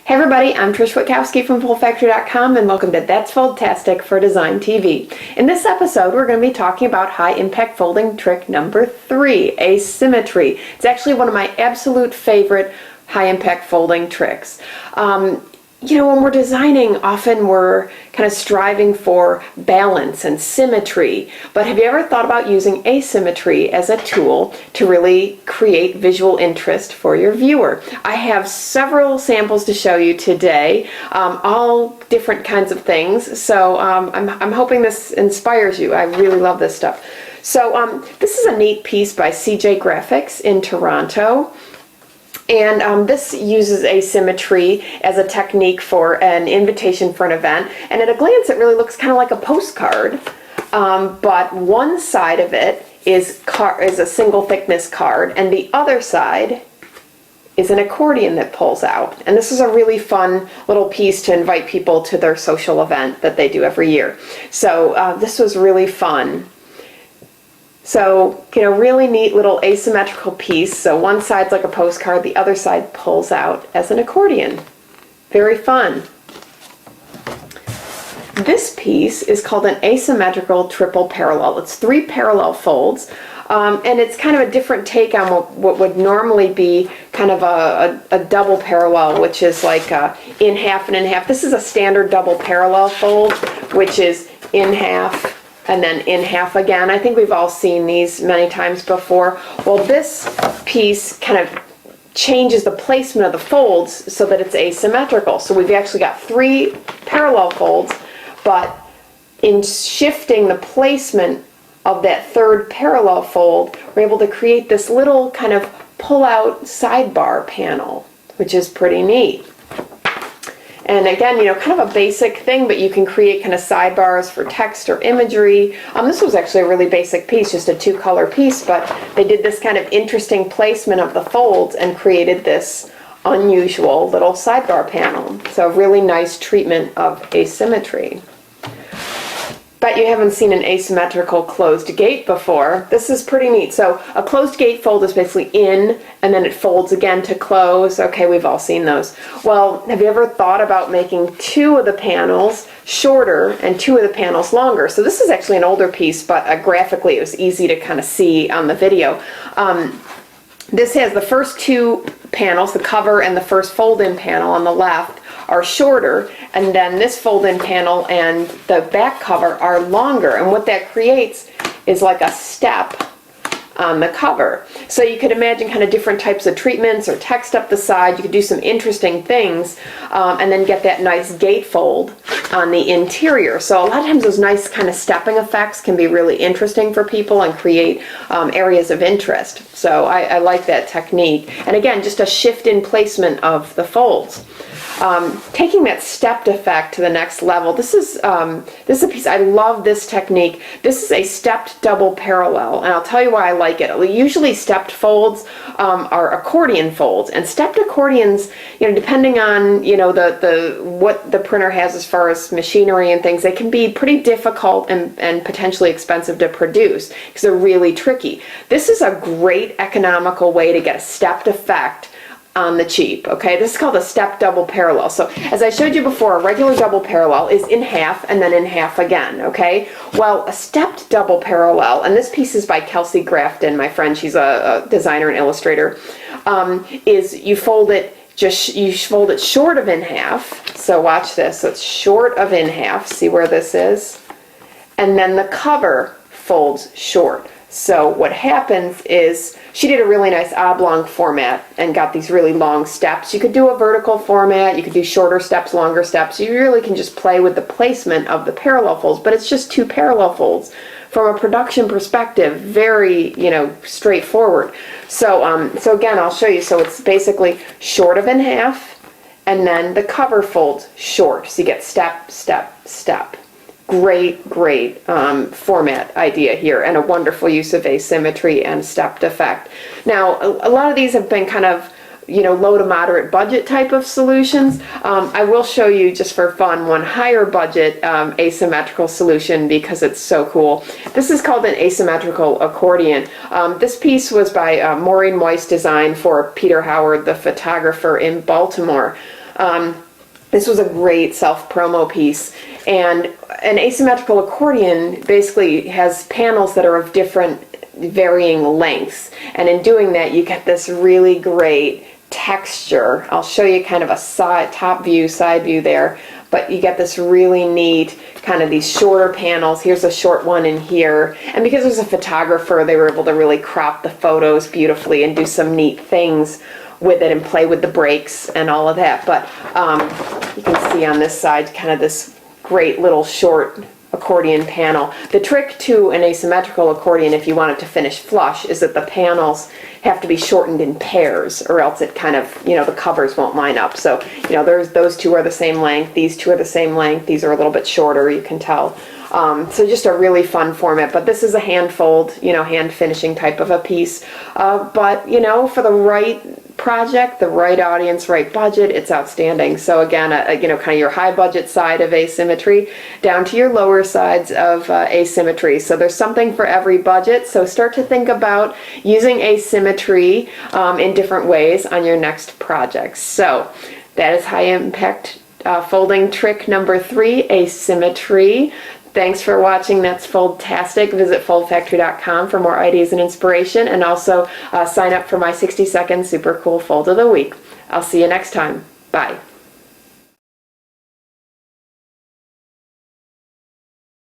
Hey everybody, I'm Trish Witkowski from Fold-tastic and welcome to That's Fold-tastic for Design TV. In this episode, we're going to be talking about high-impact folding trick number 3, asymmetry. It's actually one of my absolute favorite high-impact folding tricks. When we're designing, often we're kind of striving for balance and symmetry, but have you ever thought about using asymmetry as a tool to really create visual interest for your viewer? I have several samples to show you today, all different kinds of things, so I'm hoping this inspires you. I really love this stuff. So this is a neat piece by CJ Graphics in Toronto. And this uses asymmetry as a technique for an invitation for an event. And at a glance, it really looks kind of like a postcard. But one side of it is a single thickness card, and the other side is an accordion that pulls out. And this is a really fun little piece to invite people to their social event that they do every year. So this was really fun. So, really neat little asymmetrical piece. So one side's like a postcard, the other side pulls out as an accordion. Very fun. This piece is called an asymmetrical triple parallel. It's 3 parallel folds, and it's kind of a different take on what would normally be kind of a double parallel, which is like in half and in half. This is a standard double parallel fold, which is in half and then in half again. I think we've all seen these many times before. Well, this piece kind of changes the placement of the folds so that it's asymmetrical. So we've actually got 3 parallel folds, but in shifting the placement of that third parallel fold, we're able to create this little kind of pull-out sidebar panel, which is pretty neat. And again, kind of a basic thing, but you can create kind of sidebars for text or imagery. This was actually a really basic piece, just a 2-color piece, but they did this kind of interesting placement of the folds and created this unusual little sidebar panel. So really nice treatment of asymmetry. Bet you haven't seen an asymmetrical closed gate before. This is pretty neat. So a closed gate fold is basically in, and then it folds again to close. Okay, we've all seen those. Well, have you ever thought about making 2 of the panels shorter and 2 of the panels longer? So this is actually an older piece, but graphically it was easy to kind of see on the video. This has the first 2 panels, the cover and the first fold-in panel on the left, are shorter, and then this fold-in panel and the back cover are longer, and what that creates is like a step on the cover. So you could imagine kind of different types of treatments or text up the side. You could do some interesting things and then get that nice gatefold on the interior. So a lot of times those nice kind of stepping effects can be really interesting for people and create areas of interest. So I like that technique. And again, just a shift in placement of the folds. Taking that stepped effect to the next level, this is a piece, I love this technique. This is a stepped double parallel, and I'll tell you why I like it. Usually stepped folds are accordion folds, and stepped accordions, depending on what the printer has as far as machinery and things, they can be pretty difficult and potentially expensive to produce because they're really tricky. This is a great economical way to get a stepped effect on the cheap. Okay, this is called a step double parallel. So as I showed you before, a regular double parallel is in half and then in half again. Okay, well, a stepped double parallel, and this piece is by Kelsey Grafton, my friend, she's a designer and illustrator, is you fold it short of in half. So watch this. So it's short of in half. See where this is? And then the cover folds short. So what happens is she did a really nice oblong format and got these really long steps. You could do a vertical format, you could do shorter steps, longer steps. You really can just play with the placement of the parallel folds, but it's just 2 parallel folds. From a production perspective, very, straightforward. So, so again, I'll show you. So it's basically short of in half, and then the cover folds short. So you get step, step, step. Great format idea here, and a wonderful use of asymmetry and stepped effect. Now, a lot of these have been kind of low to moderate budget type of solutions. I will show you, just for fun, one higher budget asymmetrical solution because it's so cool. This is called an asymmetrical accordion. This piece was by Maureen Weiss, designed for Peter Howard, the photographer in Baltimore. This was a great self-promo piece. And an asymmetrical accordion basically has panels that are of different varying lengths. And in doing that, you get this really great texture. I'll show you kind of a top view, side view there. But you get this really neat kind of these shorter panels. Here's a short one in here. And because there's a photographer, they were able to really crop the photos beautifully and do some neat things with it and play with the breaks and all of that. But you can see on this side kind of this great little short accordion panel. The trick to an asymmetrical accordion, if you want it to finish flush, is that the panels have to be shortened in pairs, or else it kind of, the covers won't line up. So, those two are the same length, these two are the same length, these are a little bit shorter, you can tell. So just a really fun format, but this is a hand fold, hand finishing type of a piece. But, for the right project, the right audience, right budget, it's outstanding. So again, kind of your high budget side of asymmetry down to your lower sides of asymmetry. So there's something for every budget. So start to think about using asymmetry in different ways on your next projects. So that is high impact folding trick number 3, asymmetry. Thanks for watching. That's Fold-tastic. Visit foldfactory.com for more ideas and inspiration, and also sign up for my 60-second super cool fold of the week. I'll see you next time. Bye.